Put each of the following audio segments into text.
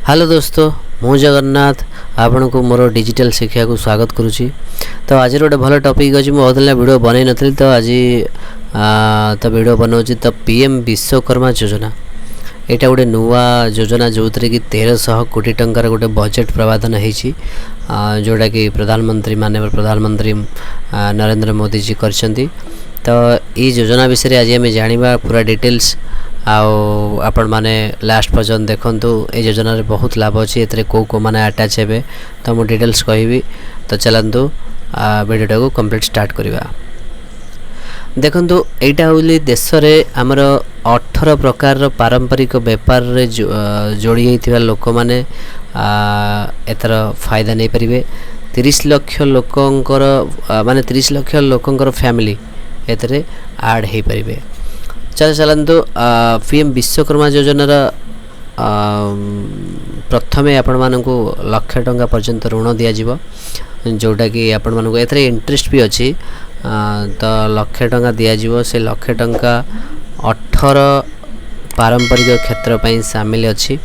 Hello दोस्तों मु जगन्नाथ आपण को मोर डिजिटल शिक्षा को स्वागत करुच्ची। तो आज गोटे भल टॉपिक अच्छी मुझे वीडियो बनई नी तो आज तो वीडियो बनाऊँगी। तो पीएम विश्वकर्मा योजना यहाँ गोटे नुआ योजना जो थी कि 1300 कोटी टंकार गोटे बजेट प्रवाधन होती जोटा कि प्रधानमंत्री माननीय प्रधानमंत्री नरेंद्र मोदी जी करछंती। तो ये योजना विषय आज आम जाना पूरा डिटेल्स आपण माने लास्ट पर्यंत देखंतु। ए योजना रे बहुत लाभ अच्छी एतरे को माने अटैच हेबे तो मु डिटेल्स कहबी। तो चलंतु वीडियो को कंप्लीट स्टार्ट करिवा। देखंतु एटा होली देश रे हमर 18 प्रकार पारंपरिक व्यापार रे जोड़ी होइथिबा लोक माने एतर फायदा नै परिबे। 30 लाख लोकंकर माने 30 लाख लोकंकर फैमिली एतरे ऐड हे परिबे। चलतु पीएम विश्वकर्मा योजनार प्रथमे आपण मानक लाख टंका पर्यंत ऋण दिज्व जोटा कि आपण मानक एथरे इंटरेस्ट भी अच्छी। तो लाख टंका दिज्व से लाख टंका 18 पारंपरिक क्षेत्र पर सामिल अच्छी।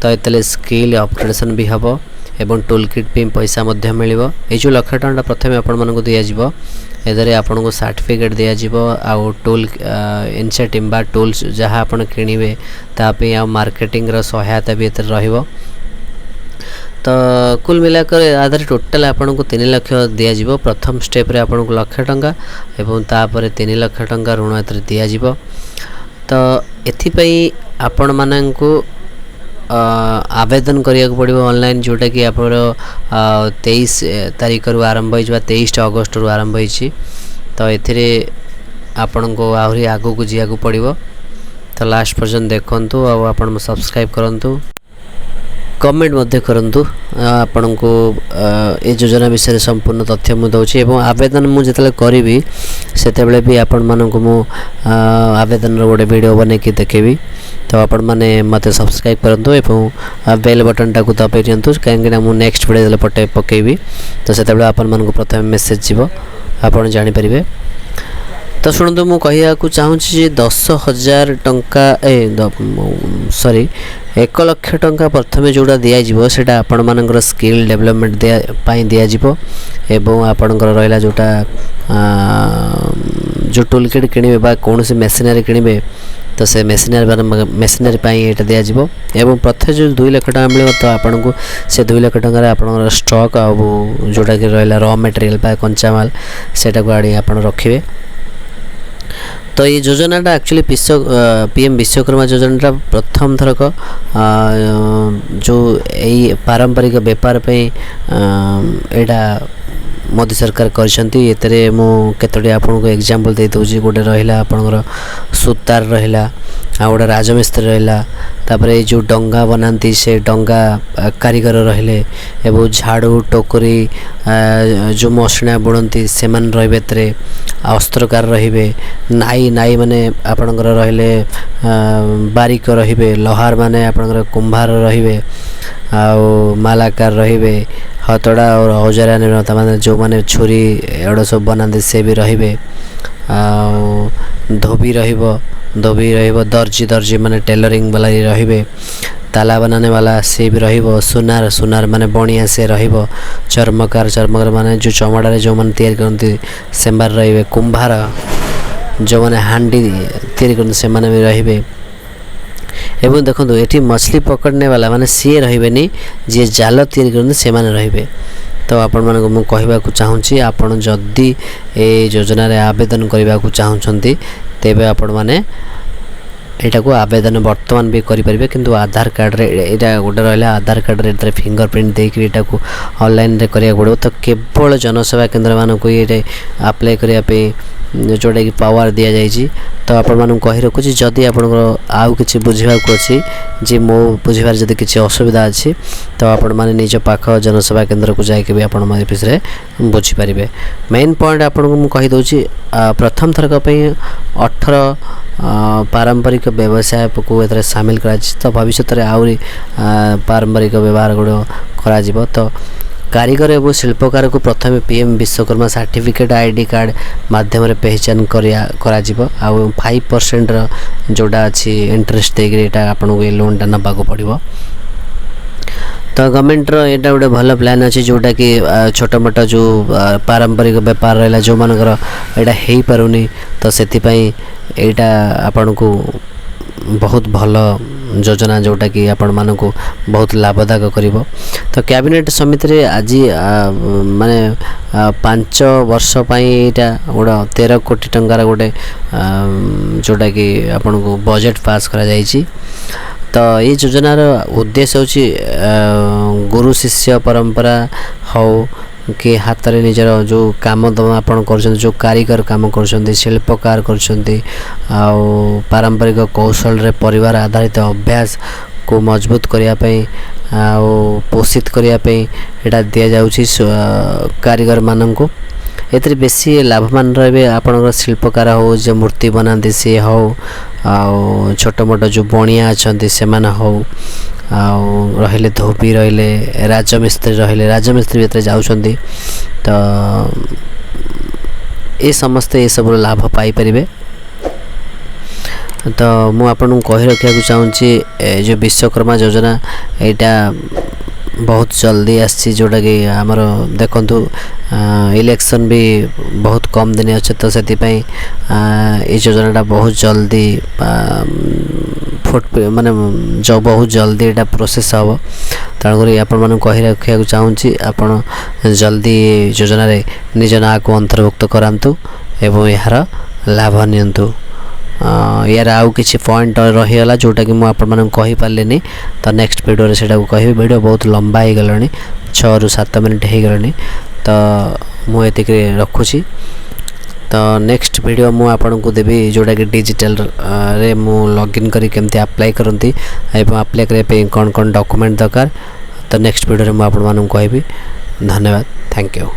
तो ये स्किल अपग्रेडेशन भी हम एवं टूल किट भी पैसा मिल जो लाख टंका प्रथम आपण मानक दिज्व एदरे आपन को सर्टिफिकेट दिज्व आउ टूल इनसेटिव बा टूल्स जहाँ आप किणवे तापी आ मार्केटिंग सहायता भी एतर रहिबो। तो कुल मिलाकर आधार टोटाल आपन को 3 लाख दिज्व। प्रथम स्टेप रे आपन को लाख टंका एवं तापर 3 लाख टंका ऋण एतर दिज्व। तो एथिपई आपण माननकु आवेदन करिया पड़ो ऑनलाइन जोटा कि आप 23 तारीख रु आरंभ हो 23 अगस्त रु आरंभ हो। तो एथिरे आपण को आहरी आगो को जिया को पड़ो। तो लास्ट पर्यंत देखंतु आ आपण सब्सक्राइब करंतु कमेंट मध्य करंतु। आपण को ए योजना विषय संपूर्ण तथ्य मु दउछि एवं आवेदन मु जतले करिवि सेते बेले भी आपण मानन को मु आवेदन रो गोटे वीडियो बने कि देखेबी। तो आपण माने मते सब्सक्राइब करंतु एवं बेल बटन टाकू दबाई दियंतु काहेकि मु नेक्स्ट वीडियो पटे पकेबी। तो सेते बेले आपण मानन को प्रथम मेसेज जीवो आपण जानि परिबे। तो शुणु मु कहिया को चाहूँगी 10,000 टंका सॉरी 1 लाख टंका प्रथम जोड़ा दिज्व से आपण मानकर स्किल डेवलपमेंट दिज्व एवं आपणकर रहा जोटा जो टूल किट किणवे बा कौन से मेसिनरी किणवे तो से मेसिनरी ये दिज्व एवं प्रत्येक जो 2 लाख टका मिले तो आपन को से 2 लाख टका आप स्टॉक आ जोटा कि रहा रॉ मटेरियल बा कंचा माल सेटा को आड़ी आप रखिए। तो ये योजनाटा एक्चुअली पीएम विश्वकर्मा योजनाटा प्रथम थरक जो यही पारंपरिक व्यापार पे एटा मोदी सरकार करछंती। एतरे मु केतोटी आपन को एग्जांपल दे दउची। गोटे रहिला आपनकर सुतार रहिला आ गोटे राजमिस्त्री रहिला तापरे जो डंगा बनाती से डंगा कारीगर रहिले एवं झाड़ू टोकरी जो मसणा बुणती से मन रहिबे तरे अस्त्रकार रहिबे नाई नाई माने आपनकर रहिले बारीक रहिबे लोहार माने आपनकर कुंभार रहिबे आ मालाकार रहिबे हथड़ा और औजारा निर्माता माने जो माने छुरी एड़ा सब बनाते से भी रहिबे धोबी रहिबो दर्जी माने टेलरिंग वाला रहिबे ताला बनाने वाला से भी रहिबो सुनार माने बणिया से रहिबो चर्मकार माने जो चमड़ा रे जो माने तैयार करती से रहिबे कुंभार जो माने हांडी तैयार करते से माने भी रहिबे एवं देखो ये मछली पकड़ने वाला माने सी रही जी जाल तैयारी करते से माने रहिबे। तो आपण मानक मु कहबा को चाहूँगी आपण जदि ए योजना रे आवेदन करबा को चाहूछंती तेबे आपण माने एटा को आवेदन वर्तमान भी करि परिबे। किंतु आधार कार्ड रे एटा गोटे रहला आधार कार्ड रे फिंगरप्रिंट दे कि एटा को ऑनलाइन रे करिया पड़ो। तो केवल जनसेवा केंद्र मान को ये अप्लाई करिया पे जोटा कि पावर दि जाइए। तो आपण मानक कहि रखुची जदि आपनकर आउ किछि बुझिबा को अछि जे मो बुझिबार जदि किछि असुविधा अछि तो आपण माने निज पाख जनसेवा केंद्र को जाय के भी आपण माने पिसरे बुझि परिबे। मेन पॉइंट आपण को मु कहि दोछि प्रथम थरक पे 18 पारंपरिक व्यवसाय को एतरे शामिल करा। तो भविष्य रे आउरी पारंपरिक व्यवहार गुडो करा जिवो। तो कारीगर एवं शिल्पकार को प्रथम PM Vishwakarma certificate ID card माध्यम रे पहचान करा जिवो आ 5% जोड़ा अच्छी इंटरेस्ट देकर आपन को लोन टा नबा को पड़ो। तो गवर्नमेंट रो एटा गोटे भल प्लान अच्छी जोटा कि छोट मोट जो पारंपरिक व्यापार रहा जो मानकर एटा हो पारुनी तो से एटा आपण को बहुत भल योजना जोटा कि आपण मानक बहुत लाभदायक करिवो। तो कैबिनेट समिति रे आज माने 5 वर्ष एटा गोटे 13 कोटी टंकार गोटे जोटा कि आपण को बजेट पास करा जाइछि। तो ये योजनार उद्देश्य होची गुरु शिष्य परंपरा हो कि हाथ रे निजर जो काम दम आपण कर जो कारीगर काम कर शिल्पकार कर पारंपरिक कौशल रे परिवार आधारित अभ्यास को मजबूत करने पोषित करने एटा दिया जाउची कारीगर मानन को एतरे बेसी लाभवान रहे आपणकर शिल्पकार हो जो मूर्ति बनाते सी हो छोट मोट जो बणिया अच्छा से हो रहिले धोबी रहिले राजमिस्त्री रहिले राजमिस्त्री भीतर जाउछंती। तो ये समस्ते ये सब लाभ पाई परिबे। तो मु आपन कहि रखिया चाहूँगी जो विश्वकर्मा योजना एटा बहुत जल्दी आसी जोटा कि आमर देखंतु इलेक्शन भी बहुत कम दिन अच्छे तो से ये योजनाटा बहुत जल्दी फुट माने जो बहुत जल्दी एटा प्रोसेस हम तेणुक आपण मन कहि रखिया चाहूँगी आपण जल्दी योजना रे निज ना को अंतर्भुक्त करांतु एवं यार लाभ नियंतु। यार आउ किसी पॉइंट रहीगला जोटा कि मुझे कही पारे तो नेक्स्ट वीडियो से कह वीडियो बहुत लंबा हो गला 6 ରୁ 7 मिनट हो गला तो मुझे रखुची। तो नेक्स्ट वीडियो मु आपन को देवी जोटा कि डिजिटल रे मु लॉगिन करी केमती अप्लाई करंती एवं अप्लाई करे पे कौन कौन डॉक्यूमेंट दरकार तो नेक्स्ट वीडियो रे मु आपन मानन कहबी। धन्यवाद, थैंक यू।